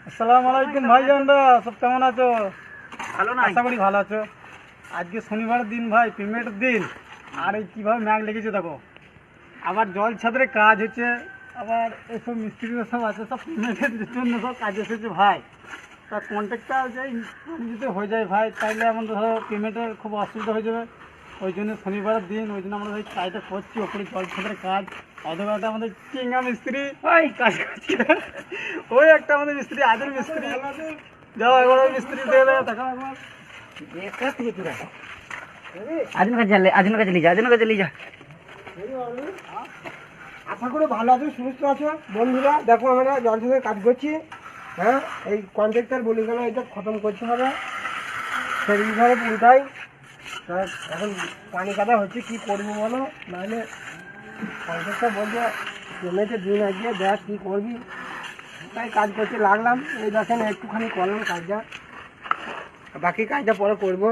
আসসালামু আলাইকুম ভাইজানরা, সব কেমন আছো? ভালো না? আশা করি ভালো আছো। আজকে শনিবারের দিন ভাই, পেমেন্টের দিন। আর এই কীভাবে ম্যাগ লেগেছে দেখো। আবার জল ছাদের কাজ হচ্ছে, আবার এসব মিস্ত্রিরা সব আছে, সব পেমেন্টের জন্য সব কাজ এসেছে ভাই। তা কন্ট্রাক্টটা যাই যদি হয়ে যায় ভাই, তাইলে আমাদের ধরো পেমেন্টের খুব অসুবিধা হয়ে যাবে। ওই জন্য শনিবারের দিন, ওই জন্য আমরা এই কাজটা করছি, ওপরে জল ছাদের কাজ। অথবা একটা আমাদের চিঙ্গা মিস্ত্রি ওই কাজ করছি, ওই একটা আমাদের মিস্ত্রি, আদিল মিস্ত্রি। যাও একবার ওই মিস্ত্রি দিয়ে দেয়, দেখা একবার। আজনের কাছে নিয়ে যা। আশা করি ভালো আছো, সুস্থ আছো বন্ধুরা। দেখো আমরা জলছাদের কাজ করছি। হ্যাঁ, এই কন্ট্রাক্টর বলে গেল এটা খতম করতে হবে সেইভাবে পুরোটাই। তা এখন পানি কাদা হচ্ছে, কী করবো বলো? নাহলে কন্ট্রাক্টর বলছে পেমেন্টে দিন আসবে, দেখ কী করবি। তাই কাজ করতে লাগলাম। এই দেখেন একটুখানি করলাম কাজটা, বাকি কাজটা পরে করবো।